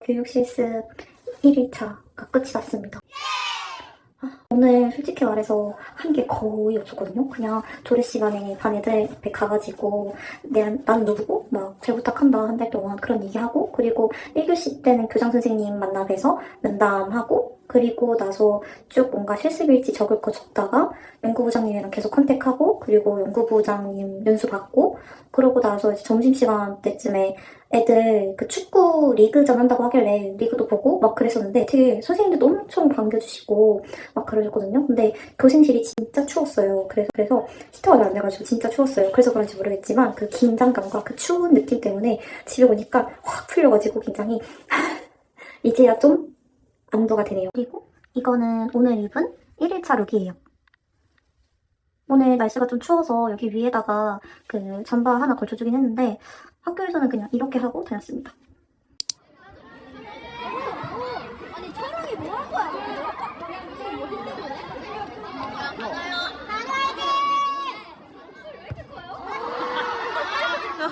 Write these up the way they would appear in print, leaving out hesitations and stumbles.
교육 실습 1일차가 끝이 났습니다. 오늘 솔직히 말해서 한 게 거의 없었거든요. 그냥 조례 시간에 반 애들 앞에 가가지고 난 누구고? 막 잘 부탁한다 한 달 동안 그런 얘기하고, 그리고 1교시 때는 교장 선생님 만나 뵈서 면담하고, 그리고 나서 쭉 뭔가 실습일지 적을 거 적다가 연구부장님이랑 계속 컨택하고, 그리고 연구부장님 연수 받고, 그러고 나서 이제 점심시간 때쯤에 애들 그 축구 리그전 한다고 하길래 리그도 보고 막 그랬었는데, 되게 선생님들도 엄청 반겨주시고 막 그러셨거든요. 근데 교생실이 진짜 추웠어요. 그래서 히터가 안 돼가지고 진짜 추웠어요. 그래서 그런지 모르겠지만 그 긴장감과 그 추운 느낌 때문에 집에 오니까 확 풀려가지고 굉장히 이제야 좀 안도가 되네요. 그리고 이거는 오늘 입은 1일차 룩이에요. 오늘 날씨가 좀 추워서 여기 위에다가 그 잠바 하나 걸쳐주긴 했는데 학교에서는 그냥 이렇게 하고 다녔습니다. 아니 촬영이 뭐 할 거야?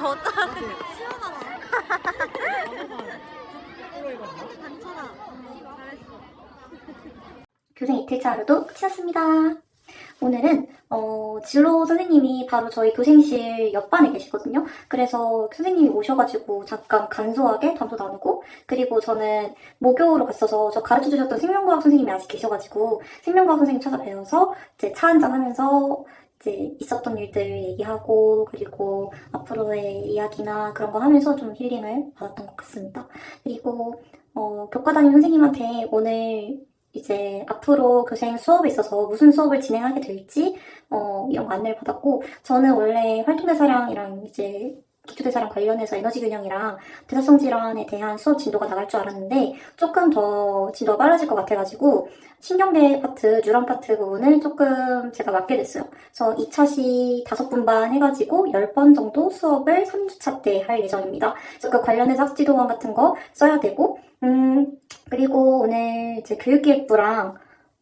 어떡하지? 시원하다. 단천아. 잘했어. 교생 이틀차 하루도 끝이 났습니다. 오늘은 진로 선생님이 바로 저희 교생실 옆반에 계시거든요. 그래서 선생님이 오셔가지고 잠깐 간소하게 담소 나누고, 그리고 저는 모교로 갔어서 저 가르쳐주셨던 생명과학 선생님이 아직 계셔가지고 생명과학 선생님 찾아뵈어서 이제 차 한잔 하면서 이제 있었던 일들 얘기하고, 그리고 앞으로의 이야기나 그런 거 하면서 좀 힐링을 받았던 것 같습니다. 그리고 교과 담임 선생님한테 오늘 이제 앞으로 교생 수업에 있어서 무슨 수업을 진행하게 될지 이런 거 안내를 받았고, 저는 원래 활동대사량이랑 이제 기초대사량 관련해서 에너지 균형이랑 대사성 질환에 대한 수업 진도가 나갈 줄 알았는데 조금 더 진도가 빨라질 것 같아가지고 신경계 파트, 뉴런 파트 부분을 조금 제가 맡게 됐어요. 그래서 2차시 5분반 해가지고 10번 정도 수업을 3주차 때 할 예정입니다. 그래서 그 관련해서 학지도안 같은 거 써야 되고, 그리고 오늘 이제 교육기획부랑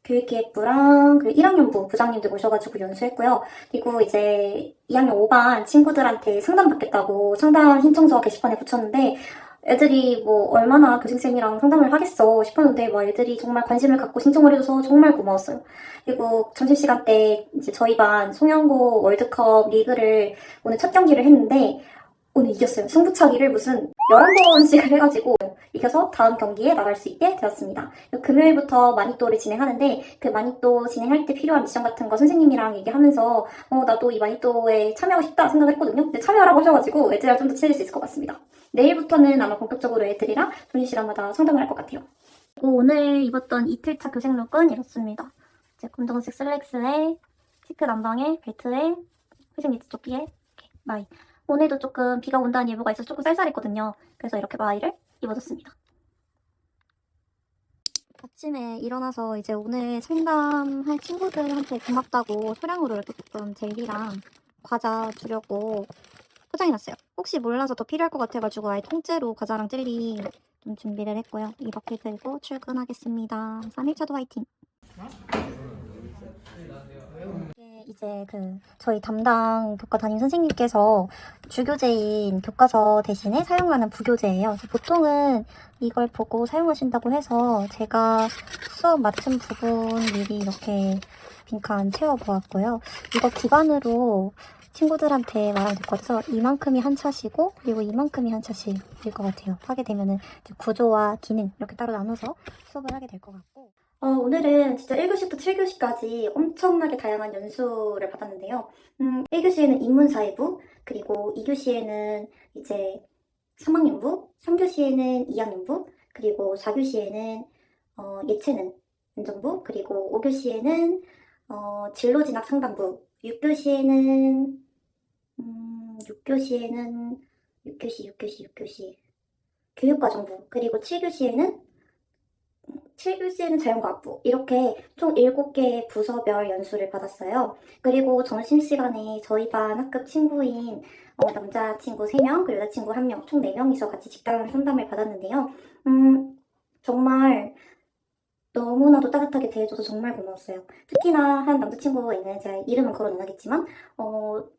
그리고 1학년부 부장님들 모셔가지고 연수했고요. 그리고 이제 2학년 5반 친구들한테 상담 받겠다고 상담 신청서 게시판에 붙였는데, 애들이 뭐 얼마나 교생쌤이랑 상담을 하겠어 싶었는데 뭐 애들이 정말 관심을 갖고 신청을 해줘서 정말 고마웠어요. 그리고 점심시간 때 이제 저희 반 송영고 월드컵 리그를 오늘 첫 경기를 했는데 오늘 이겼어요. 승부차기를 무슨 11번씩을 해가지고 이겨서 다음 경기에 나갈 수 있게 되었습니다. 금요일부터 마니또를 진행하는데 그 마니또 진행할 때 필요한 미션 같은 거 선생님이랑 얘기하면서 나도 이 마니또에 참여하고 싶다 생각을 했거든요. 근데 참여하라고 하셔가지고 애들이랑 좀 더 친해질 수 있을 것 같습니다. 내일부터는 아마 본격적으로 애들이랑 점심시간마다 상담을 할 것 같아요. 오늘 입었던 이틀차 교생룩은 이렇습니다. 이제 검정색 슬랙스에 치크 남방에 벨트에 회색 니트 조끼에 이렇게 마이. 오늘도 조금 비가 온다는 예보가 있어서 조금 쌀쌀했거든요. 그래서 이렇게 마이를 입어줬습니다. 아침에 일어나서 이제 오늘 상담할 친구들한테 고맙다고 소량으로 이렇게 조금 젤리랑 과자 주려고 포장해놨어요. 혹시 몰라서 더 필요할 것 같아가지고 아예 통째로 과자랑 젤리 좀 준비를 했고요. 이렇게 들고 출근하겠습니다. 3일차도 화이팅! 이제 저희 담당 교과 담임 선생님께서 주교재인 교과서 대신에 사용하는 부교재예요. 보통은 이걸 보고 사용하신다고 해서 제가 수업 맡은 부분 미리 이렇게 빈칸 채워보았고요. 이거 기반으로 친구들한테 말하면 될 것 같아서 이만큼이 한 차시고 그리고 이만큼이 한 차씩일 것 같아요. 하게 되면은 구조와 기능 이렇게 따로 나눠서 수업을 하게 될 것 같고, 오늘은 진짜 1교시부터 7교시까지 엄청나게 다양한 연수를 받았는데요. 1교시에는 인문사회부, 그리고 2교시에는 이제 3학년부, 3교시에는 2학년부, 그리고 4교시에는 예체능 안정부, 그리고 5교시에는 진로진학 상담부, 6교시에는 6교시 교육과정부, 그리고 7교시에는 자연과학부, 이렇게 총 7개의 부서별 연수를 받았어요. 그리고 점심시간에 저희 반 학급 친구인 남자친구 3명, 그리고 여자친구 1명, 총 4명이서 같이 직당 상담을 받았는데요. 정말 너무나도 따뜻하게 대해줘서 정말 고마웠어요. 특히나 한 남자친구가 있는, 제가 이름은 거론 안 하겠지만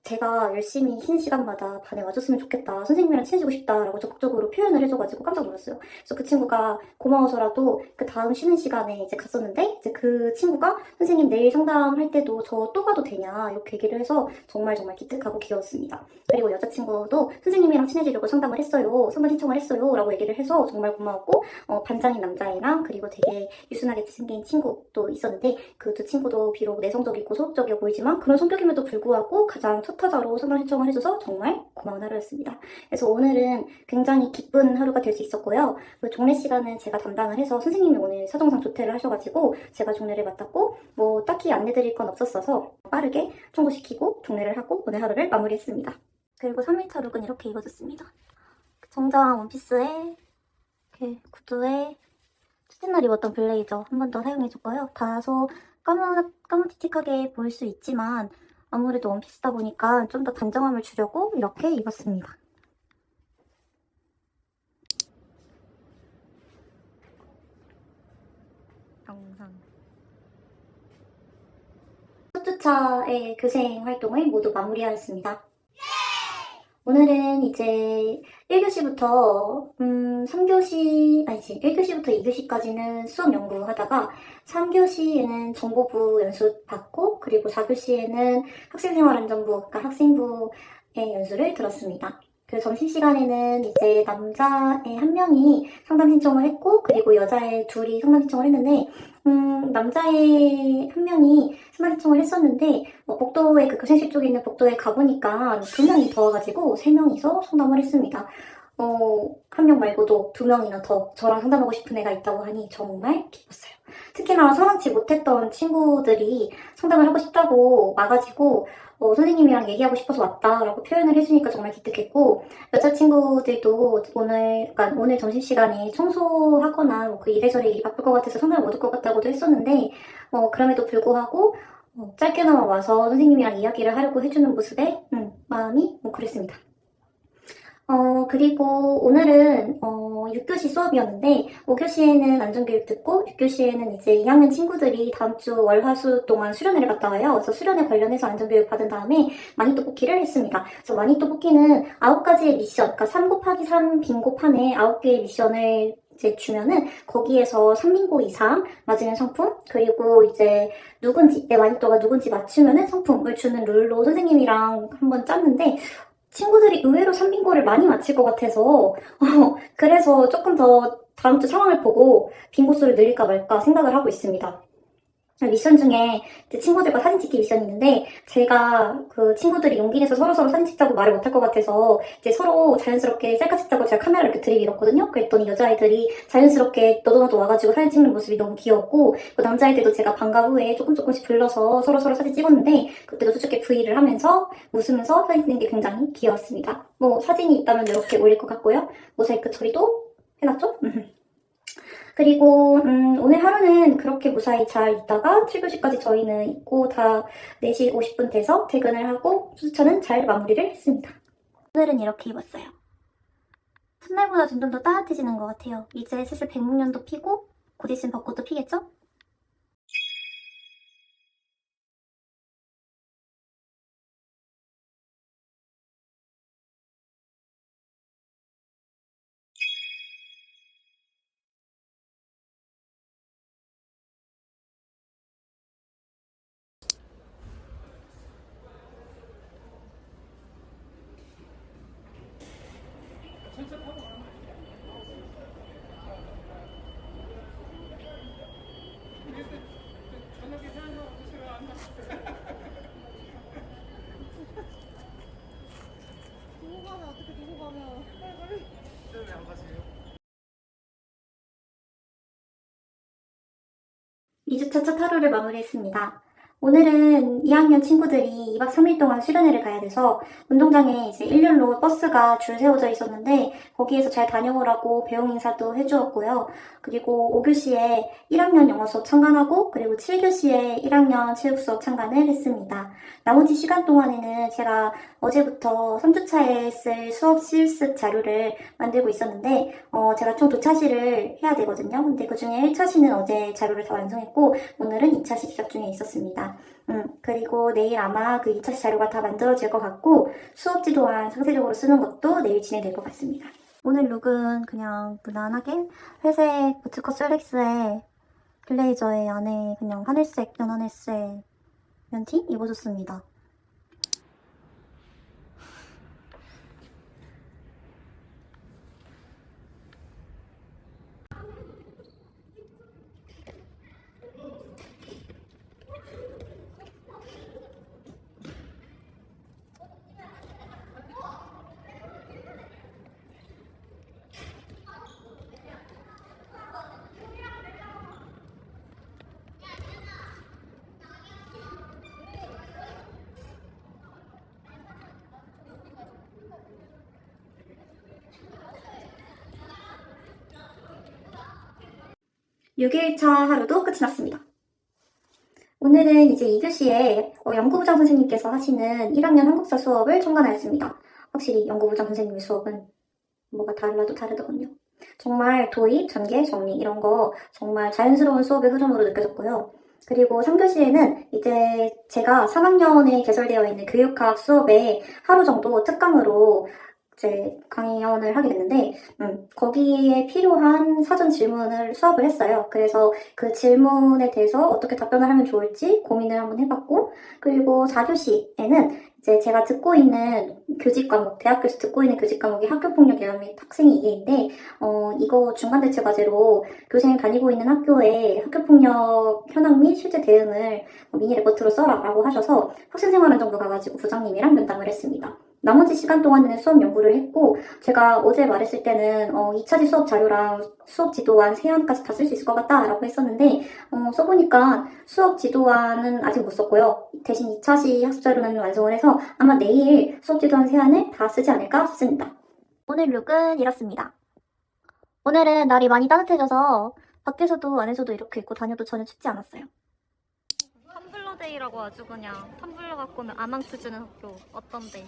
제가 열심히 쉬는 시간마다 반에 와줬으면 좋겠다, 선생님이랑 친해지고 싶다라고 적극적으로 표현을 해줘가지고 깜짝 놀랐어요. 그래서 그 친구가 고마워서라도 그 다음 쉬는 시간에 이제 갔었는데, 이제 그 친구가 선생님 내일 상담할 때도 저 또 가도 되냐 이렇게 얘기를 해서 정말 기특하고 귀여웠습니다. 그리고 여자친구도 선생님이랑 친해지려고 상담을 했어요, 상담 신청을 했어요 라고 얘기를 해서 정말 고마웠고, 반장인 남자애랑 그리고 되게 유순하게 생긴 친구도 있었는데, 그 두 친구도 비록 내성적이고 소극적이어 보이지만 그런 성격임에도 불구하고 가장 첫 타자로 상담 신청을 해줘서 정말 고마운 하루였습니다. 그래서 오늘은 굉장히 기쁜 하루가 될 수 있었고요. 그 종례 시간은 제가 담당을 해서 선생님이 오늘 사정상 조퇴를 하셔가지고 제가 종례를 맡았고, 뭐 딱히 안내드릴 건 없었어서 빠르게 청소시키고 종례를 하고 오늘 하루를 마무리했습니다. 그리고 3일차 룩은 이렇게 입어줬습니다. 정장 원피스에 이렇게 구두에 첫날 입었던 블레이저 한 번 더 사용해줬고요. 다소 까무틱하게 보일 수 있지만 아무래도 원피스다 보니까 좀 더 단정함을 주려고 이렇게 입었습니다. 영상. 첫 주차의 교생 활동을 모두 마무리하였습니다. 오늘은 이제 1교시부터 1교시부터 2교시까지는 수업 연구하다가 3교시에는 정보부 연수 받고, 그리고 4교시에는 학생생활안전부, 그러니까 학생부의 연수를 들었습니다. 그 점심시간에는 이제 남자애 한 명이 상담 신청을 했고, 그리고 여자애 둘이 상담 신청을 했는데, 남자애 한 명이 상담 신청을 했었는데, 복도에, 그 교생실 쪽에 있는 복도에 가보니까 2명이 더 와가지고 3명이서 상담을 했습니다. 한 명 말고도 2명이나 더 저랑 상담하고 싶은 애가 있다고 하니 정말 기뻤어요. 특히나 성황치 못했던 친구들이 상담을 하고 싶다고 와가지고 선생님이랑 얘기하고 싶어서 왔다라고 표현을 해주니까 정말 기특했고, 여자친구들도 오늘 점심시간에 청소하거나 그 이래저래 일이 바쁠 것 같아서 상담을 못 올 것 같다고도 했었는데, 그럼에도 불구하고 짧게나마 와서 선생님이랑 이야기를 하려고 해주는 모습에 마음이 그랬습니다. 그리고 오늘은 6교시 수업이었는데, 5교시에는 안전교육 듣고 6교시에는 이제 2학년 친구들이 다음 주 월화수 동안 수련회를 갔다 와요. 그래서 수련회 관련해서 안전교육 받은 다음에 마니또 뽑기를 했습니다. 그래서 마니또 뽑기는 9가지의 미션, 그러니까 3x3 빙고판에 9개의 미션을 이제 주면은 거기에서 3빙고 이상 맞으면 상품, 그리고 이제 내 마니또가 누군지 맞추면은 상품을 주는 룰로 선생님이랑 한번 짰는데, 친구들이 의외로 3빙고를 많이 맞힐 것 같아서 그래서 조금 더 다음 주 상황을 보고 빙고 수를 늘릴까 말까 생각을 하고 있습니다. 미션 중에 이제 친구들과 사진 찍기 미션이 있는데, 제가 그 친구들이 용기 내서 서로서로 사진 찍자고 말을 못할 것 같아서 이제 서로 자연스럽게 셀카 찍자고 제가 카메라를 이렇게 들이밀었거든요. 그랬더니 여자아이들이 자연스럽게 너도 와가지고 사진 찍는 모습이 너무 귀엽고, 그 남자아이들도 제가 방과 후에 조금씩 불러서 서로서로 사진 찍었는데, 그때도 수줍게 V를 하면서 웃으면서 사진 찍는 게 굉장히 귀여웠습니다. 사진이 있다면 이렇게 올릴 것 같고요. 모자이크 처리도 해놨죠? 그리고 오늘 하루는 그렇게 무사히 잘 있다가 7교시까지 저희는 있고 다 4시 50분 돼서 퇴근을 하고 수주차는 잘 마무리를 했습니다. 오늘은 이렇게 입었어요. 첫날보다 점점 더 따뜻해지는 것 같아요. 이제 슬슬 백목련도 피고 곧 있으면 벚꽃도 피겠죠? 두고 가면 어떻게 두고 가면 빨리. 때문에 안 가세요? 2주차 첫 하루를 마무리했습니다. 오늘은 2학년 친구들이 2박 3일 동안 수련회를 가야 돼서 운동장에 이제 일렬로 버스가 줄 세워져 있었는데 거기에서 잘 다녀오라고 배웅 인사도 해주었고요. 그리고 5교시에 1학년 영어 수업 참관하고, 그리고 7교시에 1학년 체육 수업 참관을 했습니다. 나머지 시간 동안에는 제가 어제부터 3주차에 쓸 수업 실습 자료를 만들고 있었는데 제가 총 2차시를 해야 되거든요. 근데 그중에 1차시는 어제 자료를 다 완성했고 오늘은 2차시 제작 중에 있었습니다. 그리고 내일 아마 그 2차시 자료가 다 만들어질 것 같고 수업지 또한 상세적으로 쓰는 것도 내일 진행될 것 같습니다. 오늘 룩은 그냥 무난하게 회색 부츠컷 슬랙스에 블레이저에 안에 그냥 하늘색, 연하늘색 면티 입어줬습니다. (6일차) 하루도 끝이 났습니다. 오늘은 이제 2교시에 연구부장 선생님께서 하시는 1학년 한국사 수업을 총괄하였습니다. 확실히 연구부장 선생님의 수업은 뭐가 달라도 다르더군요. 정말 도입, 전개, 정리 이런 거 정말 자연스러운 수업의 흐름으로 느껴졌고요. 그리고 3교시에는 이제 제가 3학년에 개설되어 있는 교육학 수업에 하루 정도 특강으로 이제 강연을 하게 됐는데 거기에 필요한 사전 질문을 수업을 했어요. 그래서 그 질문에 대해서 어떻게 답변을 하면 좋을지 고민을 한번 해봤고, 그리고 4교시에는 이제 제가 듣고 있는 교직 과목, 대학교에서 듣고 있는 교직 과목이 학교폭력 예방 및 학생의 이해인데 이거 중간대체 과제로 교생이 다니고 있는 학교의 학교폭력 현황 및 실제 대응을 미니 레포트로 써라라고 하셔서 학생생활안정부 가가지고 부장님이랑 면담을 했습니다. 나머지 시간 동안에는 수업 연구를 했고, 제가 어제 말했을 때는 2차지 수업 자료랑 수업 지도안 세안까지 다 쓸 수 있을 것 같다라고 했었는데 써보니까 수업 지도안은 아직 못 썼고요. 대신 2차시 학습 자료는 완성을 해서 아마 내일 수업 지도안 세안을 다 쓰지 않을까 싶습니다. 오늘 룩은 이렇습니다. 오늘은 날이 많이 따뜻해져서 밖에서도 안에서도 이렇게 입고 다녀도 전혀 춥지 않았어요. 텀블러데이라고 아주 그냥 텀블러 갖고 오면 아망투 주는 학교 어떤데?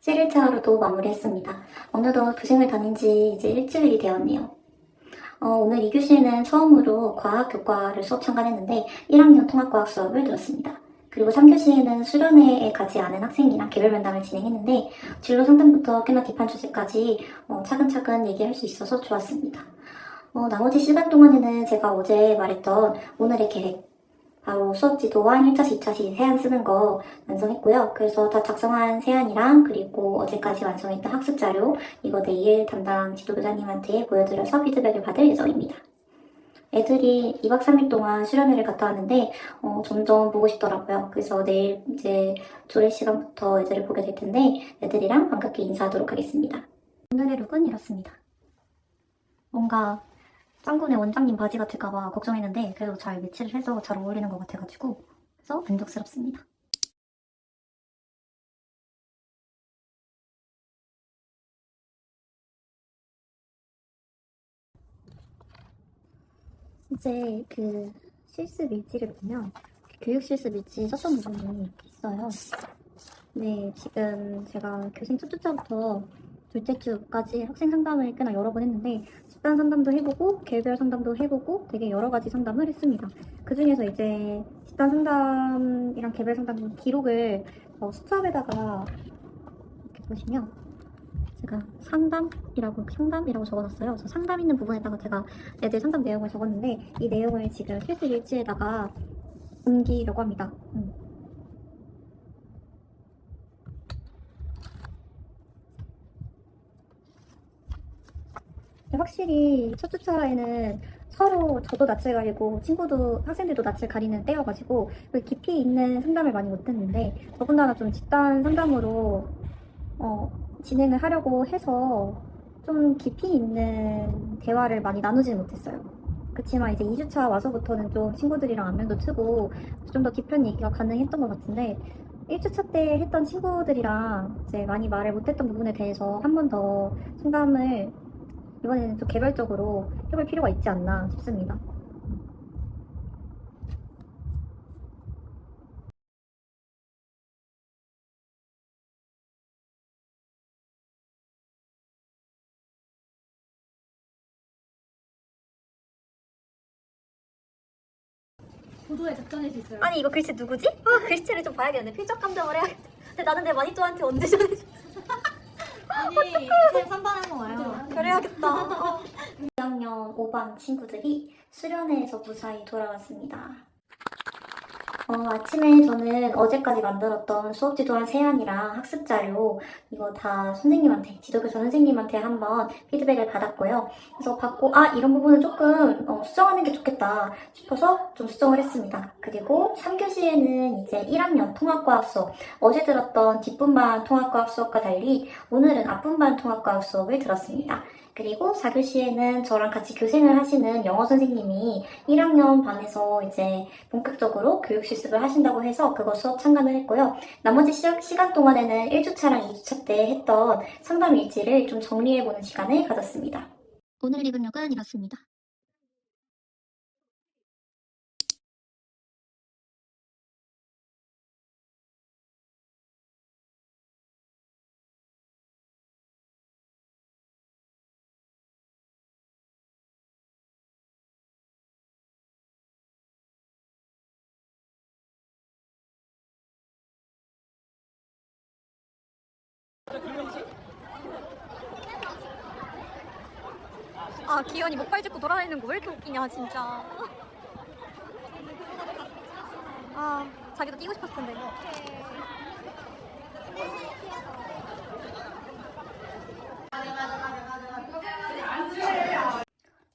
7일차 하루도 마무리했습니다. 오늘도 교생을 다닌 지 이제 일주일이 되었네요. 오늘 2교시에는 처음으로 과학 교과를 수업 참관했는데 1학년 통합과학 수업을 들었습니다. 그리고 3교시에는 수련회에 가지 않은 학생이랑 개별 면담을 진행했는데 진로 상담부터 꽤나 딥한 주제까지 차근차근 얘기할 수 있어서 좋았습니다. 나머지 시간 동안에는 제가 어제 말했던 오늘의 계획, 바로 수업 지도안 1차시, 2차시 세안 쓰는 거 완성했고요. 그래서 다 작성한 세안이랑 그리고 어제까지 완성했던 학습 자료, 이거 내일 담당 지도교사님한테 보여드려서 피드백을 받을 예정입니다. 애들이 2박 3일 동안 수련회를 갔다 왔는데 점점 보고 싶더라고요. 그래서 내일 이제 조례 시간부터 애들을 보게 될 텐데 애들이랑 반갑게 인사하도록 하겠습니다. 오늘의 룩은 이렇습니다. 뭔가 짱구네 원장님 바지 같을까봐 걱정했는데 그래도 잘 매치를 해서 잘 어울리는 것 같아가지고 그래서 만족스럽습니다. 이제 그 실습 일지를 보면 교육 실습 일지 썼던 부분이 있어요. 네, 지금 제가 교생 첫 주차부터 둘째 주까지 학생 상담을 꽤나 여러 번 했는데 집단 상담도 해보고 개별 상담도 해보고 되게 여러 가지 상담을 했습니다. 그 중에서 이제 집단 상담이랑 개별 상담 기록을 수첩에다가 이렇게 보시면 제가 상담이라고 적어놨어요. 그래서 상담 있는 부분에다가 제가 애들 상담 내용을 적었는데 이 내용을 지금 실습 일지에다가 옮기려고 합니다. 확실히 첫 주차에는 서로 저도 낯을 가리고 친구도 학생들도 낯을 가리는 때여가지고 깊이 있는 상담을 많이 못했는데 더군다나 좀 집단 상담으로 진행을 하려고 해서 좀 깊이 있는 대화를 많이 나누지 못했어요. 그치만 이제 2주차 와서부터는 좀 친구들이랑 안면도 트고 좀 더 깊은 얘기가 가능했던 것 같은데 1주차 때 했던 친구들이랑 이제 많이 말을 못했던 부분에 대해서 한 번 더 상담을 이번에는 좀 개별적으로 해볼 필요가 있지 않나 싶습니다. 고도의 작전일 수 있어요. 아니 이거 글씨 누구지? 글씨체를 좀 봐야겠네. 필적 감정을 해야겠다. 근데 나는 내 마니또한테 언제 전해줘? 아니, 쌤 3반 한번 와요. 그래야겠다. 2학년 5반 친구들이 수련회에서 무사히 돌아왔습니다. 아침에 저는 어제까지 만들었던 수업 지도안 세안이랑 학습 자료 이거 다 선생님한테, 지도교사 선생님한테 한번 피드백을 받았고요. 그래서 받고 이런 부분은 조금 수정하는 게 좋겠다 싶어서 좀 수정을 했습니다. 그리고 3교시에는 이제 1학년 통합과학 수업, 어제 들었던 뒷분반 통합과학 수업과 달리 오늘은 앞분반 통합과학 수업을 들었습니다. 그리고 4교시에는 저랑 같이 교생을 하시는 영어 선생님이 1학년 반에서 이제 본격적으로 교육 실습을 하신다고 해서 그거 수업 참관을 했고요. 나머지 시간 동안에는 1주차랑 2주차 때 했던 상담 일지를 좀 정리해보는 시간을 가졌습니다. 오늘 리뷰력은 이렇습니다. 기현이 목발 짚고 돌아다니는 거 왜 이렇게 웃기냐 진짜. 자기도 뛰고 싶었을 텐데.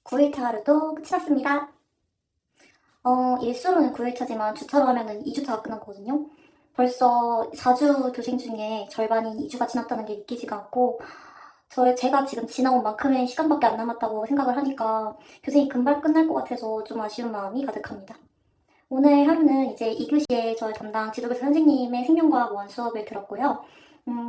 9일차 하루도 끝이 났습니다. 일수로는 9일차지만 주차로 하면은 2주차가 끝난 거거든요. 벌써 4주 교생 중에 절반인 2주가 지났다는 게 믿기지가 않고, 제가 지금 지나온 만큼의 시간밖에 안 남았다고 생각을 하니까 교생이 금방 끝날 것 같아서 좀 아쉬운 마음이 가득합니다. 오늘 하루는 이제 2교시에 저의 담당 지도교사 선생님의 생명과학 원 수업을 들었고요.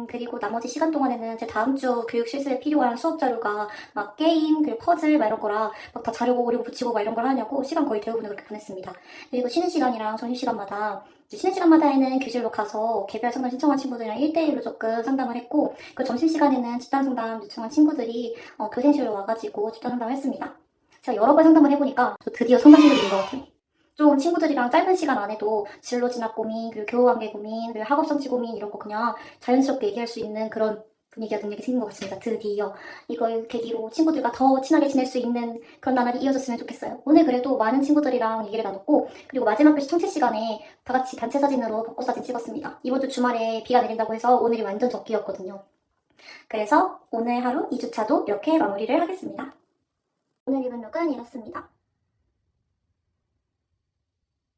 그리고 나머지 시간 동안에는 제 다음 주 교육 실습에 필요한 수업 자료가 막 게임, 그리고 퍼즐 막 이런 거라 막 다 자료 오리고 붙이고 막 이런 걸 하냐고 시간 거의 대부분을 그렇게 보냈습니다. 그리고 쉬는 시간이랑 쉬는 시간마다에는 교실로 가서 개별 상담 신청한 친구들이랑 1대1로 조금 상담을 했고, 그 점심시간에는 집단 상담 요청한 친구들이 교생실로 와가지고 집단 상담을 했습니다. 제가 여러 번 상담을 해보니까 저 드디어 상담실을 된 것 같아요. 좀 친구들이랑 짧은 시간 안에도 진로 진학 고민, 그리고 교우관계 고민, 그리고 학업 성취 고민 이런 거 그냥 자연스럽게 얘기할 수 있는 그런 분위기가 생긴 것 같습니다. 드디어 이걸 계기로 친구들과 더 친하게 지낼 수 있는 그런 나날이 이어졌으면 좋겠어요. 오늘 그래도 많은 친구들이랑 얘기를 나눴고, 그리고 마지막 교시 청취 시간에 다 같이 단체 사진으로 벚꽃 사진 찍었습니다. 이번 주 주말에 비가 내린다고 해서 오늘이 완전 적기였거든요. 그래서 오늘 하루 2주차도 이렇게 마무리를 하겠습니다. 오늘 입은 룩은 이렇습니다.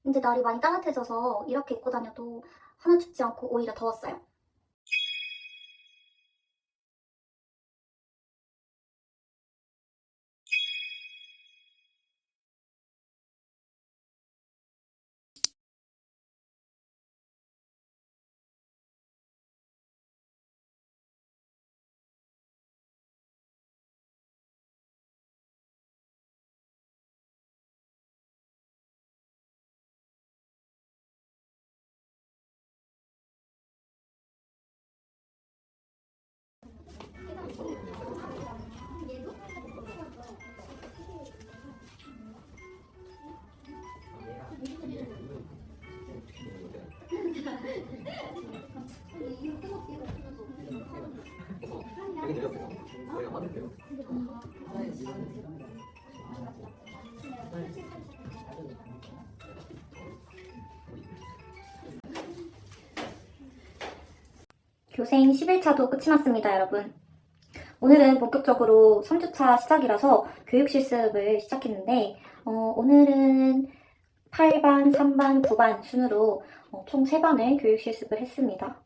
이제 날이 많이 따뜻해져서 이렇게 입고 다녀도 하나 춥지 않고 오히려 더웠어요. 교생 11차도 끝이 났습니다, 여러분. 오늘은 본격적으로 3주차 시작이라서 교육 실습을 시작했는데, 오늘은 8반, 3반, 9반 순으로 총 3반을 교육 실습을 했습니다.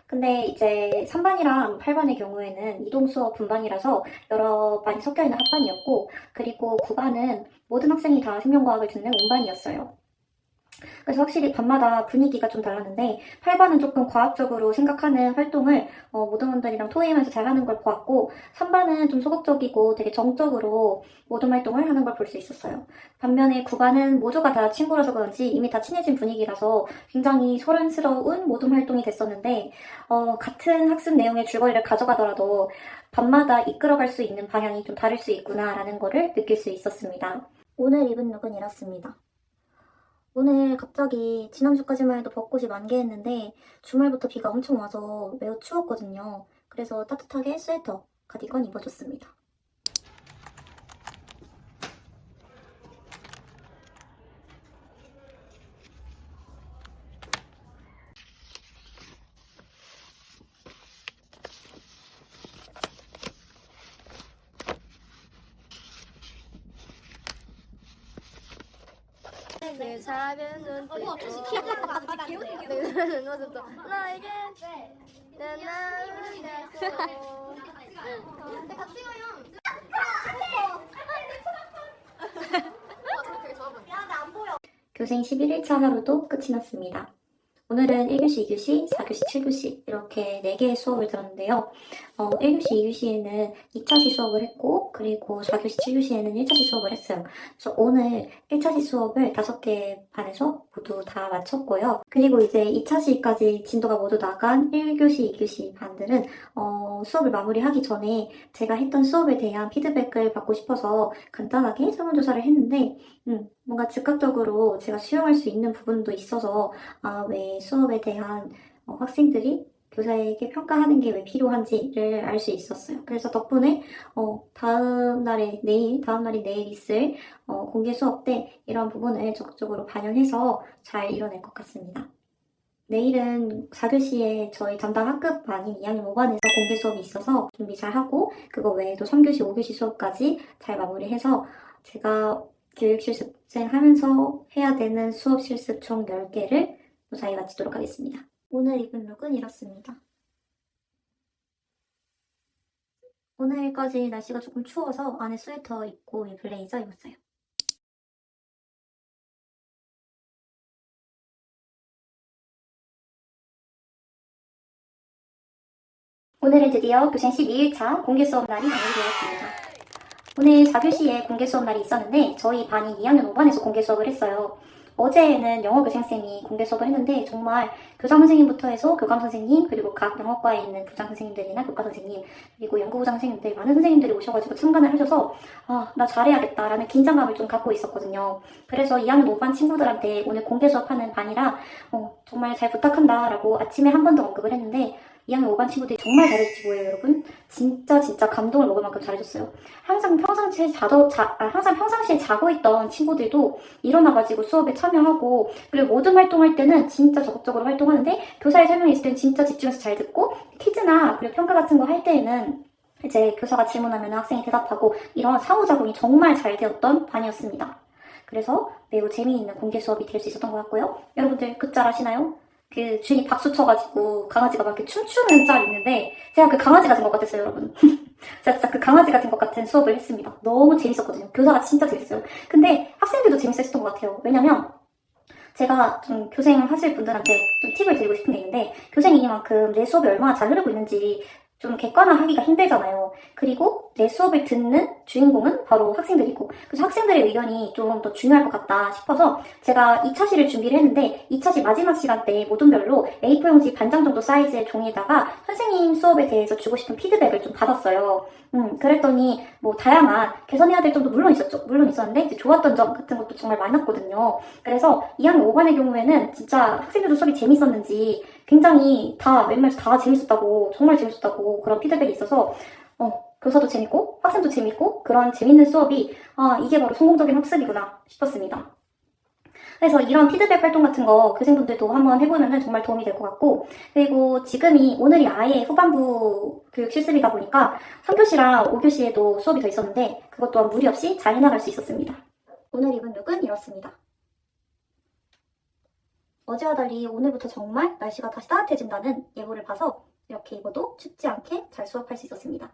근데 이제 3반이랑 8반의 경우에는 이동 수업 분반이라서 여러 반이 섞여있는 합반이었고, 그리고 9반은 모든 학생이 다 생명과학을 듣는 온반이었어요. 그래서 확실히 반마다 분위기가 좀 달랐는데, 8반은 조금 과학적으로 생각하는 활동을 모든 분들이랑 토의하면서 잘하는 걸 보았고, 3반은 좀 소극적이고 되게 정적으로 모든 활동을 하는 걸 볼 수 있었어요. 반면에 9반은 모두가 다 친구라서 그런지 이미 다 친해진 분위기라서 굉장히 소란스러운 모든 활동이 됐었는데, 같은 학습 내용의 줄거리를 가져가더라도 반마다 이끌어갈 수 있는 방향이 좀 다를 수 있구나라는 거를 느낄 수 있었습니다. 오늘 입은 룩은 이렇습니다. 오늘 갑자기 지난주까지만 해도 벚꽃이 만개했는데 주말부터 비가 엄청 와서 매우 추웠거든요. 그래서 따뜻하게 스웨터, 가디건 입어줬습니다. 내 작은 눈빛 내 눈은 모습도 나에게 내 나는 됐어. 교생 11일차 하루도 끝이 났습니다. 오늘은 1교시, 2교시, 4교시, 7교시 이렇게 4개의 수업을 들었는데요. 1교시, 2교시에는 2차시 수업을 했고 그리고 4교시, 7교시에는 1차시 수업을 했어요. 그래서 오늘 1차시 수업을 5개 반에서 모두 다 마쳤고요. 그리고 이제 2차시까지 진도가 모두 나간 1교시, 2교시 반들은 수업을 마무리하기 전에 제가 했던 수업에 대한 피드백을 받고 싶어서 간단하게 설문조사를 했는데 뭔가 즉각적으로 제가 수용할 수 있는 부분도 있어서 왜 수업에 대한 학생들이 교사에게 평가하는 게 왜 필요한지를 알 수 있었어요. 그래서 덕분에 다음 날이 내일 있을 공개 수업 때 이런 부분을 적극적으로 반영해서 잘 이뤄낼 것 같습니다. 내일은 4교시에 저희 담당 학급 반인 2학년 5반에서 공개 수업이 있어서 준비 잘 하고 그거 외에도 3교시, 5교시 수업까지 잘 마무리해서 제가 교육 실습 하면서 해야 되는 수업 실습 총 10개를 무사히 마치도록 하겠습니다. 오늘 입은 룩은 이렇습니다. 오늘까지 날씨가 조금 추워서 안에 스웨터 입고 이 블레이저 입었어요. 오늘은 드디어 교생 12일차 공개 수업 날이 마무리되었습니다. 오늘 4교시에 공개 수업 날이 있었는데 저희 반이 2학년 5반에서 공개 수업을 했어요. 어제는 영어 교생쌤이 공개 수업을 했는데 정말 교장 선생님부터 해서 교감 선생님 그리고 각 영어과에 있는 부장 선생님들이나 교과 선생님 그리고 연구부장 선생님들 많은 선생님들이 오셔가지고 참관을 하셔서 나 잘해야겠다라는 긴장감을 좀 갖고 있었거든요. 그래서 2학년 5반 친구들한테 오늘 공개 수업하는 반이라 정말 잘 부탁한다라고 아침에 한 번 더 언급을 했는데 2학년 5반 친구들이 정말 잘해주지 뭐예요, 여러분? 진짜 감동을 먹을 만큼 잘해줬어요. 항상 평상시에 자고 있던 친구들도 일어나가지고 수업에 참여하고 그리고 모든 활동할 때는 진짜 적극적으로 활동하는데 교사의 설명이 있을 때는 진짜 집중해서 잘 듣고 퀴즈나 그리고 평가 같은 거 할 때에는 이제 교사가 질문하면 학생이 대답하고 이런 상호작용이 정말 잘 되었던 반이었습니다. 그래서 매우 재미있는 공개 수업이 될 수 있었던 것 같고요. 여러분들 그 짤 아시나요? 그 주인이 박수 쳐가지고 강아지가 막 이렇게 춤추는 짤이 있는데 제가 그 강아지가 된 것 같았어요, 여러분. 제가 진짜 그 강아지가 된 것 같은 수업을 했습니다. 너무 재밌었거든요. 교사가 진짜 재밌어요. 근데 학생들도 재밌었던 것 같아요. 왜냐면 제가 좀 교생 하실 분들한테 좀 팁을 드리고 싶은 게 있는데 교생이니만큼 내 수업이 얼마나 잘 흐르고 있는지 좀 객관화하기가 힘들잖아요. 그리고 내 수업을 듣는 주인공은 바로 학생들이고 그래서 학생들의 의견이 좀 더 중요할 것 같다 싶어서 제가 2차시를 준비를 했는데 2차시 마지막 시간 때 모둠별로 A4용지 반장 정도 사이즈의 종이에다가 선생님 수업에 대해서 주고 싶은 피드백을 좀 받았어요. 그랬더니 뭐 다양한 개선해야 될 점도 물론 있었는데 이제 좋았던 점 같은 것도 정말 많았거든요. 그래서 2학년 5반의 경우에는 진짜 학생들도 수업이 재밌었는지 굉장히 웬만해서 다 재밌었다고 정말 재밌었다고 그런 피드백이 있어서 교사도 재밌고 학생도 재밌고 그런 재밌는 수업이 이게 바로 성공적인 학습이구나 싶었습니다. 그래서 이런 피드백 활동 같은 거 교생분들도 한번 해보면 정말 도움이 될 것 같고 그리고 오늘이 아예 후반부 교육 실습이다 보니까 3교시랑 5교시에도 수업이 더 있었는데 그것 또한 무리 없이 잘 해나갈 수 있었습니다. 오늘 입은 룩은 이렇습니다. 어제와 달리 오늘부터 정말 날씨가 다시 따뜻해진다는 예보를 봐서 이렇게 입어도 춥지 않게 잘 수업할 수 있었습니다.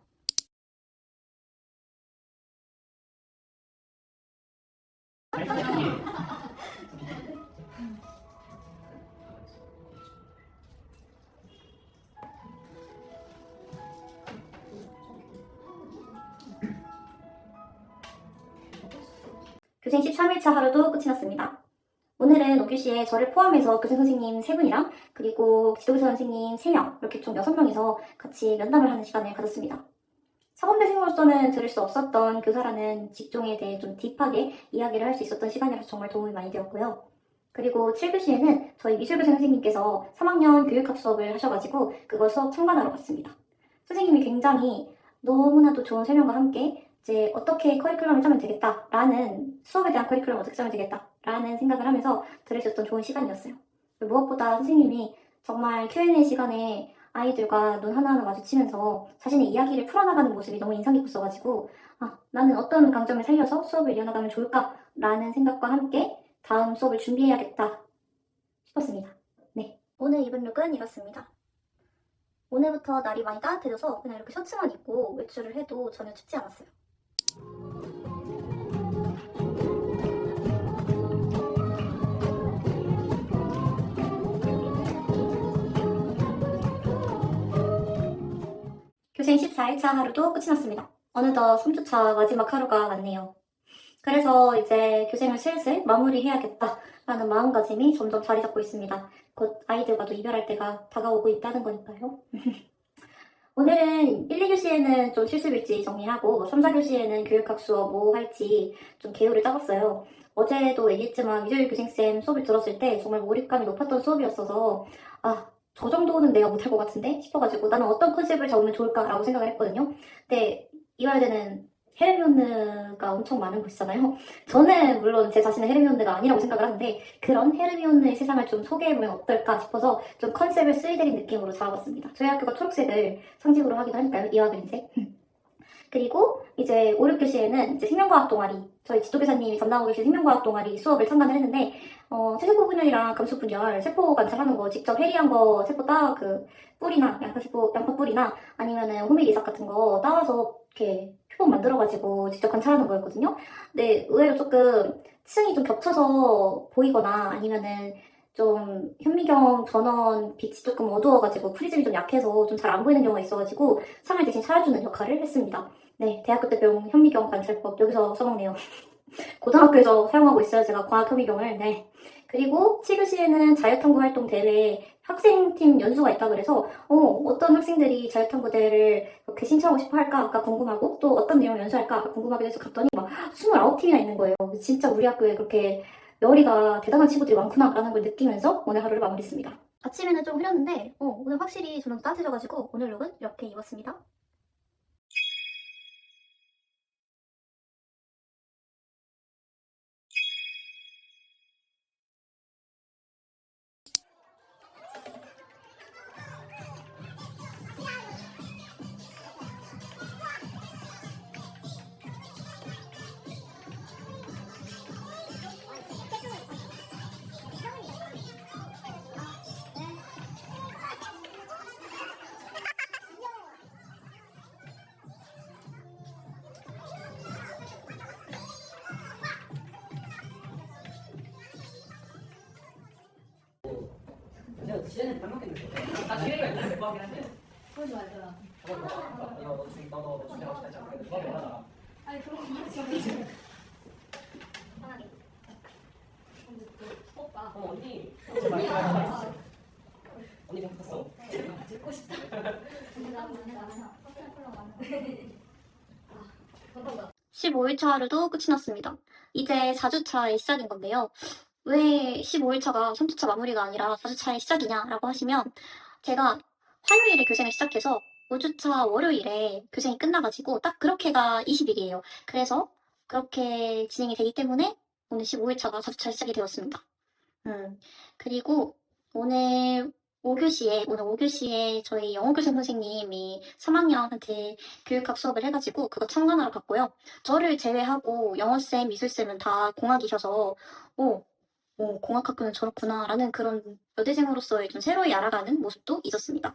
교생 13일차 하루도 끝이 났습니다. 오늘은 5교시에 저를 포함해서 교생 선생님 3분이랑 그리고 지도교사 선생님 3명 이렇게 총 6명이서 같이 면담을 하는 시간을 가졌습니다. 사범대생으로서는 들을 수 없었던 교사라는 직종에 대해 좀 딥하게 이야기를 할 수 있었던 시간이라서 정말 도움이 많이 되었고요. 그리고 7교시에는 저희 미술교사 선생님께서 3학년 교육학 수업을 하셔가지고 그걸 수업 참관하러 갔습니다. 선생님이 굉장히 너무나도 좋은 설명과 함께 이제 어떻게 커리큘럼을 짜면 되겠다라는 수업에 대한 커리큘럼 어떻게 짜면 되겠다라는 생각을 하면서 들으셨던 좋은 시간이었어요. 무엇보다 선생님이 정말 Q&A 시간에 아이들과 눈 하나하나 마주치면서 자신의 이야기를 풀어나가는 모습이 너무 인상 깊었어가지고 나는 어떤 강점을 살려서 수업을 이어나가면 좋을까라는 생각과 함께 다음 수업을 준비해야겠다 싶었습니다. 네, 오늘 입은 룩은 이렇습니다. 오늘부터 날이 많이 따뜻해져서 그냥 이렇게 셔츠만 입고 외출을 해도 전혀 춥지 않았어요. 교생 14일차 하루도 끝이 났습니다. 어느덧 3주차 마지막 하루가 왔네요. 그래서 이제 교생을 슬슬 마무리해야겠다라는 마음가짐이 점점 자리 잡고 있습니다. 곧 아이들과도 이별할 때가 다가오고 있다는 거니까요. 오늘은 1, 2교시에는 좀 실습일지 정리하고 3, 4교시에는 교육학 수업 뭐 할지 좀 계획을 짜봤어요. 어제도 얘기했지만 미술 교생쌤 수업을 들었을 때 정말 몰입감이 높았던 수업이었어서 저 정도는 내가 못할 것 같은데 싶어가지고 나는 어떤 컨셉을 잡으면 좋을까라고 생각을 했거든요. 근데 이화여대는 헤르미온느가 엄청 많은 곳이잖아요. 저는 물론 제 자신은 헤르미온느가 아니라고 생각을 하는데 그런 헤르미온느의 세상을 좀 소개해보면 어떨까 싶어서 좀 컨셉을 스리데린 느낌으로 잡아봤습니다. 저희 학교가 초록색을 상징으로 하기도 하니까요. 이화 그린색. 그리고 이제 5, 6교시에는 이제 생명과학 동아리, 저희 지도교사님이 담당하고 계신 생명과학 동아리 수업을 참관을 했는데 세세포 분열이랑 감수 분열, 세포 관찰하는 거 직접 해리한 거 세포 따 뿌리나 양파 뿌리나 아니면은 호밀 이삭 같은 거 따와서 이렇게 표본 만들어가지고 직접 관찰하는 거였거든요. 근데 의외로 조금 층이 좀 겹쳐서 보이거나 아니면은 좀 현미경 전원 빛이 조금 어두워가지고 프리즘이 좀 약해서 좀 잘 안 보이는 경우가 있어가지고 상을 대신 차려주는 역할을 했습니다. 네, 대학교 때 배운 현미경 관찰법 여기서 써먹네요. 고등학교에서 사용하고 있어요, 제가 과학 현미경을. 네. 그리고 7교시에는 자유탐구 활동 대회 학생팀 연수가 있다 그래서 어떤 학생들이 자유탐구 대회를 이렇게 신청하고 싶어 할까 궁금하고 또 어떤 내용 연수할까 궁금하게 돼서 갔더니 막 29팀이나 있는 거예요. 진짜 우리 학교에 그렇게 열의가 대단한 친구들이 많구나 라는 걸 느끼면서 오늘 하루를 마무리했습니다. 아침에는 좀 흐렸는데 오늘 확실히 저녁 따뜻해져가지고 오늘 룩은 이렇게 입었습니다. 제가 지연이 닮았겠는데. 나 지연이가 있는 될것 같긴 한데. 그러지 말더라. 너 준비하고 싶다 했잖아. 누가 뭐하잖아. 아니 그런 거 말이지. 편하게. 오빠. 언니. 언니 좀 컸어. 듣고 싶다. 근데 나는 퍼스널 컬러 많아. 15일차 하루도 끝이 났습니다. 이제 4주차의 시작인 건데요. 왜 15일차가 3주차 마무리가 아니라 4주차의 시작이냐라고 하시면 제가 화요일에 교생을 시작해서 5주차 월요일에 교생이 끝나가지고 딱 그렇게가 20일이에요. 그래서 그렇게 진행이 되기 때문에 오늘 15일차가 4주차 시작이 되었습니다. 그리고 오늘 5교시에 저희 영어교생 선생님이 3학년한테 교육학 수업을 해가지고 그거 참관하러 갔고요. 저를 제외하고 영어쌤, 미술쌤은 다 공학이셔서 공학학교는 저렇구나 라는 그런 여대생으로서의 좀 새로이 알아가는 모습도 있었습니다.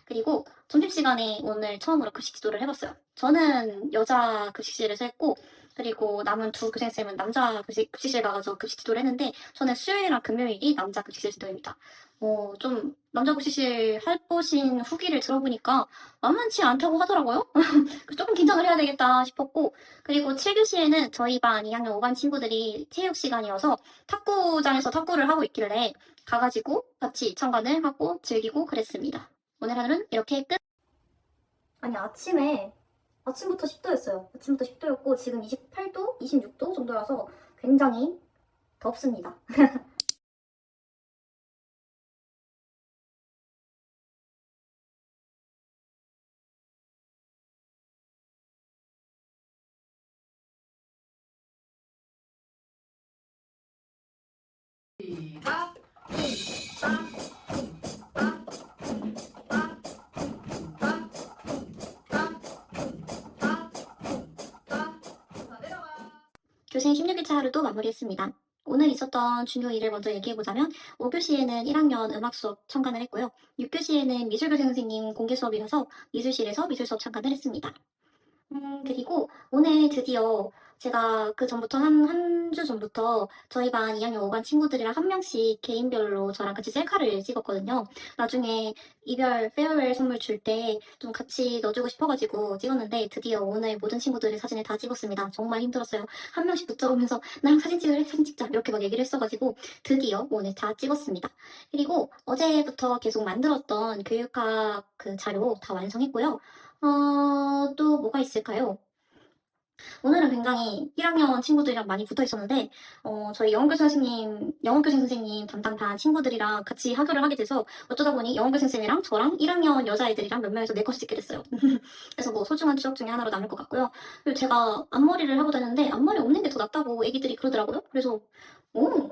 그리고 점심시간에 오늘 처음으로 급식 지도를 해봤어요. 저는 여자 급식실에서 했고 그리고 남은 두 교생쌤은 남자 급식실 가서 급식 지도를 했는데 저는 수요일이랑 금요일이 남자 급식실 지도입니다. 좀 남자 급식실 해보신 후기를 들어보니까 만만치 않다고 하더라고요. 조금 긴장을 해야 되겠다 싶었고 그리고 7교시에는 저희 반 2학년 5반 친구들이 체육 시간이어서 탁구장에서 탁구를 하고 있길래 가가지고 같이 참관을 하고 즐기고 그랬습니다. 오늘 하루는 이렇게 끝. 아니 아침부터 10도였어요. 아침부터 10도였고 지금 28도, 26도 정도라서 굉장히 덥습니다. 시작. 교생 16일차 하루도 마무리했습니다. 오늘 있었던 중요 일을 먼저 얘기해보자면 5교시에는 1학년 음악 수업 참관을 했고요. 6교시에는 미술교생 선생님 공개 수업이라서 미술실에서 미술 수업 참관을 했습니다. 그리고 오늘 드디어 제가 그 전부터 한 주 전부터 저희 반 2학년 5반 친구들이랑 한 명씩 개인별로 저랑 같이 셀카를 찍었거든요. 나중에 이별 페어웰 선물 줄 때 좀 같이 넣어주고 싶어가지고 찍었는데 드디어 오늘 모든 친구들의 사진을 다 찍었습니다. 정말 힘들었어요. 한 명씩 붙잡으면서 나랑 사진 찍을래? 사진 찍자 이렇게 막 얘기를 했어가지고 드디어 오늘 다 찍었습니다. 그리고 어제부터 계속 만들었던 교육학 그 자료 다 완성했고요. 또 뭐가 있을까요? 오늘은 굉장히 1학년 친구들이랑 많이 붙어 있었는데, 저희 영어교생 선생님 담당 반 친구들이랑 같이 하교를 하게 돼서 어쩌다 보니 영어교생 쌤이랑 저랑 1학년 여자애들이랑 몇 명에서 4컷을 찍게 됐어요. 그래서 뭐 소중한 추억 중에 하나로 남을 것 같고요. 그리고 제가 앞머리를 하고 다녔는데 앞머리 없는 게 더 낫다고 애기들이 그러더라고요. 그래서, 오,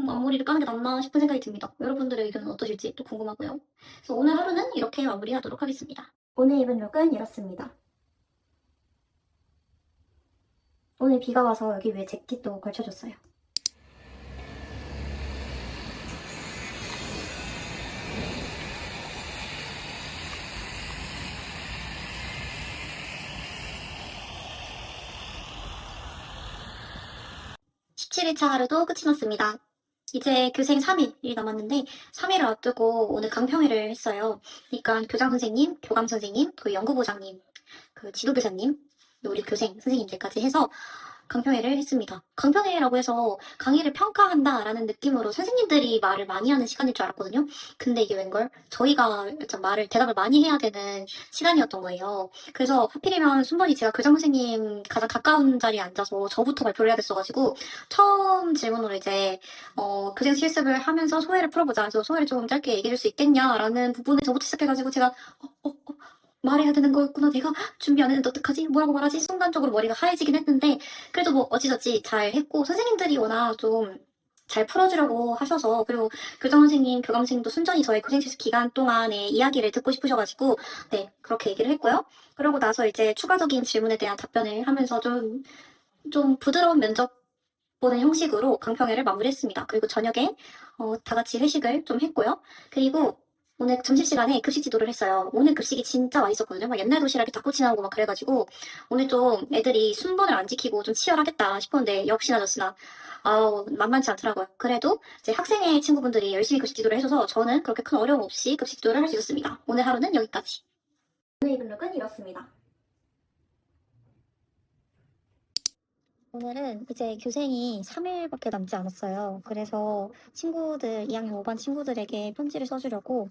앞머리를 까는 게 낫나 싶은 생각이 듭니다. 여러분들의 의견은 어떠실지 또 궁금하고요. 그래서 오늘 하루는 이렇게 마무리하도록 하겠습니다. 오늘 입은 룩은 이렇습니다. 오늘 비가 와서 여기 위에 재킷도 걸쳐줬어요. (17일차) 하루도 끝이 났습니다. 이제 교생 3일이 남았는데 3일을 앞두고 오늘 강평회를 했어요. 그러니까 교장 선생님, 교감 선생님, 그 연구부장님, 그 지도교사님, 우리 교생 선생님들까지 해서 강평회를 했습니다. 강평회라고 해서 강의를 평가한다라는 느낌으로 선생님들이 말을 많이 하는 시간일 줄 알았거든요. 근데 이게 웬걸? 저희가 대답을 많이 해야 되는 시간이었던 거예요. 그래서 하필이면 순번이 제가 교장 선생님 가장 가까운 자리에 앉아서 저부터 발표를 해야 됐어가지고 처음 질문으로 이제 교생 실습을 하면서 소회를 풀어보자. 그래서 소회를 좀 짧게 얘기해줄 수 있겠냐라는 부분에 저부터 시작해가지고 제가 말해야 되는 거였구나. 내가 준비 안 했는데 어떡하지? 뭐라고 말하지? 순간적으로 머리가 하얘지긴 했는데 그래도 뭐 어찌저찌 잘 했고 선생님들이 워낙 좀 잘 풀어주려고 하셔서 그리고 교장 선생님, 교감 선생님도 순전히 저의 교생 실습 기간 동안의 이야기를 듣고 싶으셔가지고 네 그렇게 얘기를 했고요. 그러고 나서 이제 추가적인 질문에 대한 답변을 하면서 좀 부드러운 면접 보는 형식으로 강평회를 마무리했습니다. 그리고 저녁에 다 같이 회식을 좀 했고요. 그리고 오늘 점심시간에 급식 지도를 했어요. 오늘 급식이 진짜 맛있었거든요. 막 옛날 도시락에 닭꼬치 나오고 막 그래가지고 오늘 좀 애들이 순번을 안 지키고 좀 치열하겠다 싶었는데 역시나 저시나 만만치 않더라고요. 그래도 이제 학생회 친구분들이 열심히 급식 지도를 해줘서 저는 그렇게 큰 어려움 없이 급식 지도를 할 수 있었습니다. 오늘 하루는 여기까지. 오늘 입은 룩은 이렇습니다. 오늘은 이제 교생이 3일밖에 남지 않았어요. 그래서 친구들, 2학년 5반 친구들에게 편지를 써주려고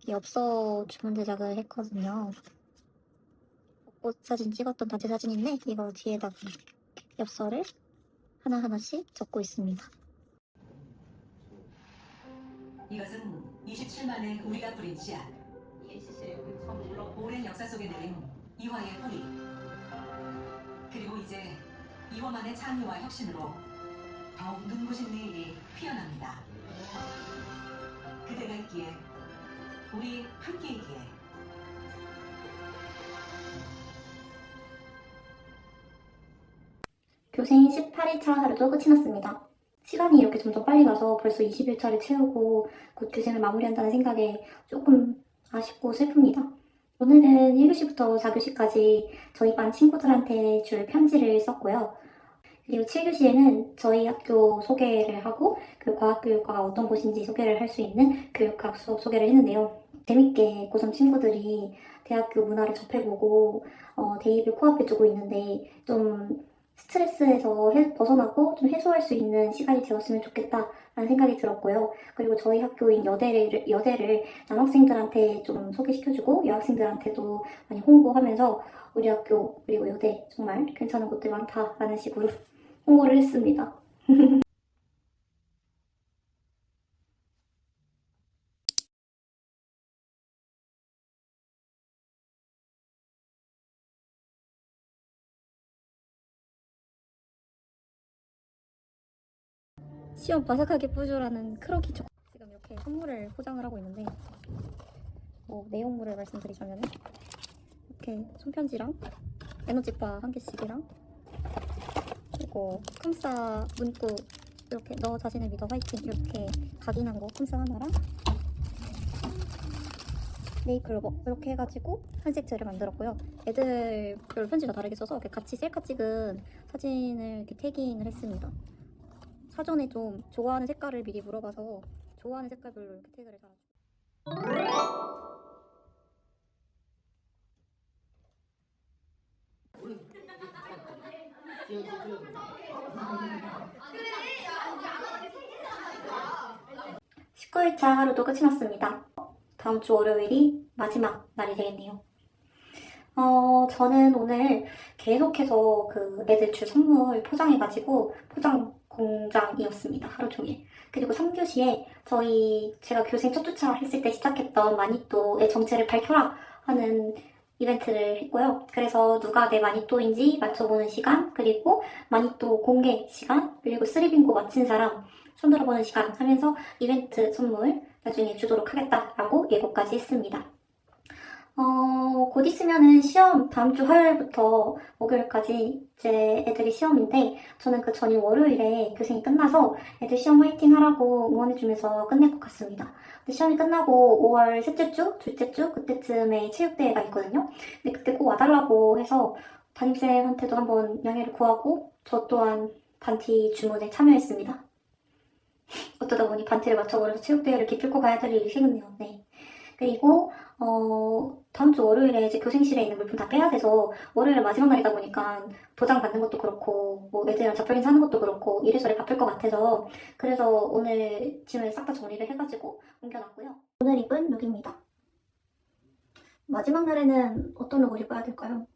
엽서 주문 제작을 했거든요. 벚꽃 사진 찍었던 단체 사진인데 이거 뒤에다가 엽서를 하나하나씩 적고 있습니다. 이것은 27만의 우리가 뿌린 씨앗. 오랜 역사 속에 내린 이화의 뿌리. 그리고 이제 이화만의 창의와 혁신으로 더욱 눈부신 내일이 피어납니다. 그대가 있기에, 우리 함께 있기에. 교생 18일차 하루도 끝이 났습니다. 시간이 이렇게 점점 빨리 가서 벌써 20일차를 채우고 곧 교생을 마무리한다는 생각에 조금 아쉽고 슬픕니다. 오늘은 1교시부터 4교시까지 저희 반 친구들한테 줄 편지를 썼고요. 그리고 7교시에는 저희 학교 소개를 하고 그 과학교육과가 어떤 곳인지 소개를 할 수 있는 교육학 수업 소개를 했는데요. 재밌게 고3 친구들이 대학교 문화를 접해보고 대입을 코앞에 두고 있는데 좀 스트레스에서 벗어나고 좀 해소할 수 있는 시간이 되었으면 좋겠다라는 생각이 들었고요. 그리고 저희 학교인 여대를 남학생들한테 좀 소개시켜주고 여학생들한테도 많이 홍보하면서 우리 학교 그리고 여대 정말 괜찮은 곳들 많다라는 식으로 홍보를 했습니다. 시험 바삭하게 뿌주라는 크로키 초코. 지금 이렇게 선물을 포장을 하고 있는데 뭐 내용물을 말씀드리자면 이렇게 손편지랑 에너지바 한 개씩이랑 그리고 컴싸 문구 이렇게 너 자신을 믿어 화이팅 이렇게 각인한 거 컴싸 하나랑 네이클로버 이렇게 해가지고 한 세트를 만들었고요. 애들별 편지가 다르게 써서 이렇게 같이 셀카 찍은 사진을 이렇게 태깅을 했습니다. 사전에 좀 좋아하는 색깔을 미리 물어봐서 좋아하는 색깔별로 이렇게 태그를 달아주고. (19일차) 하루도 끝이 났습니다. 다음 주 월요일이 마지막 날이 되겠네요. 저는 오늘 계속해서 그 애들 줄 선물 포장해가지고 포장 공장이었습니다. 하루 종일. 그리고 3교시에 제가 교생 첫 주차 했을 때 시작했던 마니또의 정체를 밝혀라 하는 이벤트를 했고요. 그래서 누가 내 마니또인지 맞춰보는 시간, 그리고 마니또 공개 시간, 그리고 3빙고 맞힌 사람 손 들어보는 시간 하면서 이벤트 선물 나중에 주도록 하겠다라고 예고까지 했습니다. 곧 있으면은 시험 다음 주 화요일부터 목요일까지 이제 애들이 시험인데 저는 그 전인 월요일에 교생이 끝나서 애들 시험 화이팅 하라고 응원해주면서 끝낼 것 같습니다. 근데 시험이 끝나고 5월 셋째 주, 둘째 주 그때쯤에 체육대회가 있거든요. 근데 그때 꼭 와달라고 해서 담임쌤한테도 한번 양해를 구하고 저 또한 반티 주문에 참여했습니다. 어쩌다 보니 반티를 맞춰버려서 체육대회를 기필코 가야 될 일이 생겼네요. 네. 그리고 다음 주 월요일에 이제 교생실에 있는 물품 다 빼야 돼서 월요일에 마지막 날이다 보니까 도장 받는 것도 그렇고 뭐 애들이랑 잡혀긴 사는 것도 그렇고 이래저래 바쁠 것 같아서 그래서 오늘 짐을 싹 다 정리를 해가지고 옮겨놨고요. 오늘 입은 룩입니다. 마지막 날에는 어떤 룩을 입어야 될까요?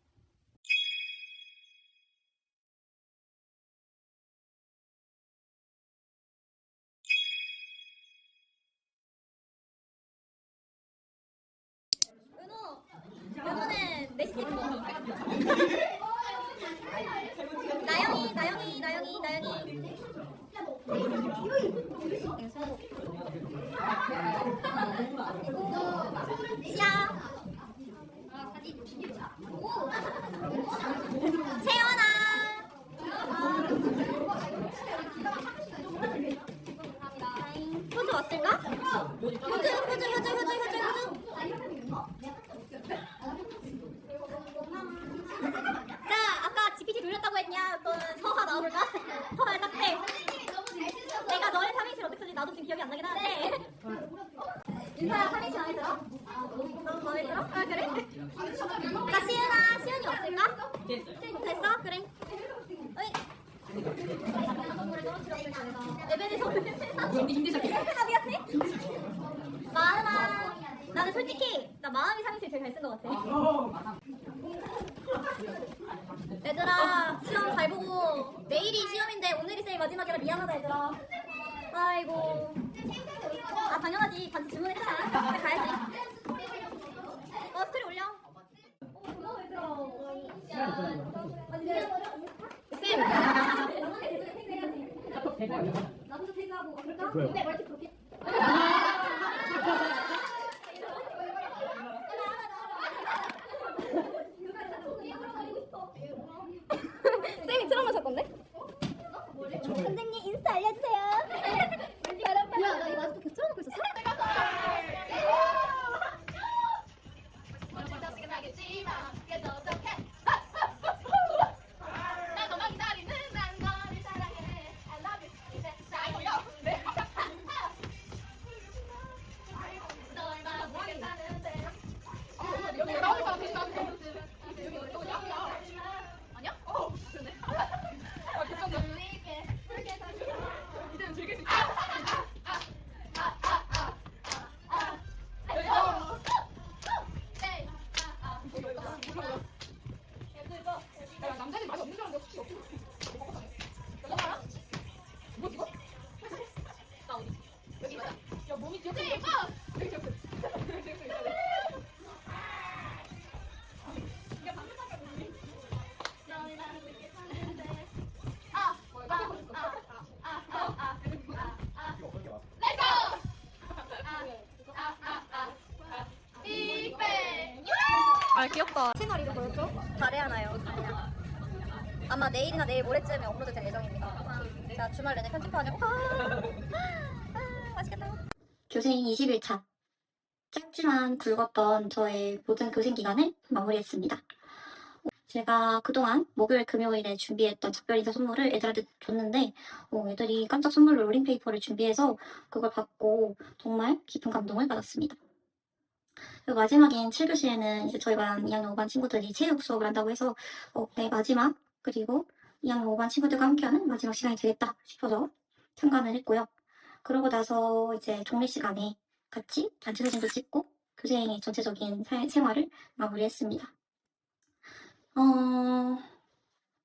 이번에 내시 찍은 거. 나영이. 시야. 채연아. 호주 왔을까? 호주. 자, 아까 GPT 돌렸다고 했냐? 너는 서하 나와볼까? 서하에 딱 해. 내가 너의 3인실 어떻게 쓰는지 나도 지금 기억이 안 나긴 하는데. 윤서야 3인실 마음에 들어? 마음에 들어? 아, 그래? 자, 시은이 왔을까? 됐어? 그래. 어이. 레벨에서 아, 미안해. 마음아. 나는 솔직히 나 마음이 3인실 제일 잘 쓴 것 같아. 얘들아 시험 잘 보고 내일이 시험인데 오늘이 쌤이 마지막이라 미안하다 얘들아. 아이고. 아 당연하지. 반지 주문했잖아. 그래, 가야지. 스토리 올려. 고마워 얘들아. 쌤. 나부터 퇴근하고 그럴까? 근데 멀티 그렇게. 쌤이 틀어놓으실 건데? 선생님 인스타 알려주세요. 야, 나 이거 아직도 겹쳐놓고 있었어? 귀엽다. 채널 이름 뭐였죠? 잘해야나요. 아마 내일이나 내일 모레쯤에 업로드 될 예정입니다. 제가 주말 내내 편집하냐고. 맛있겠다. 교생 20일차. 짧지만 굵었던 저의 모든 교생 기간을 마무리했습니다. 제가 그동안 목요일, 금요일에 준비했던 작별 인사 선물을 애들한테 줬는데 애들이 깜짝 선물로 롤링페이퍼를 준비해서 그걸 받고 정말 깊은 감동을 받았습니다. 그리고 마지막인 7교시에는 이제 저희 반 2학년 5반 친구들이 체육 수업을 한다고 해서 네, 마지막 그리고 2학년 5반 친구들과 함께하는 마지막 시간이 되겠다 싶어서 참관을 했고요. 그러고 나서 이제 종례 시간에 같이 단체 사진도 찍고 교생의 전체적인 생활을 마무리했습니다.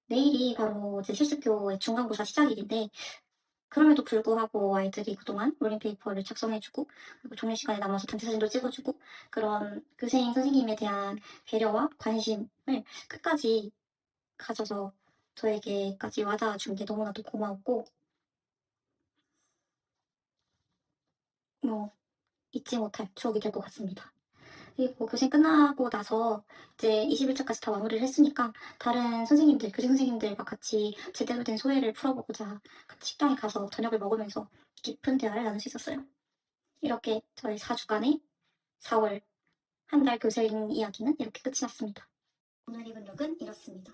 내일이 바로 제 실습교의 중간고사 시작일인데 그럼에도 불구하고 아이들이 그동안 롤링페이퍼를 작성해주고 그리고 종례 시간에 남아서 단체 사진도 찍어주고 그런 교생 선생님에 대한 배려와 관심을 끝까지 가져서 저에게까지 와닿아준 게 너무나도 고마웠고 잊지 못할 추억이 될 것 같습니다. 그리고 교생 끝나고 나서 이제 21차까지 다 마무리를 했으니까 다른 선생님들, 교생 선생님들과 같이 제대로 된 소회를 풀어보고자 같이 식당에 가서 저녁을 먹으면서 깊은 대화를 나눌 수 있었어요. 이렇게 저희 4주간의 4월 한 달 교생 이야기는 이렇게 끝이 났습니다. 오늘 입은 룩은 이렇습니다.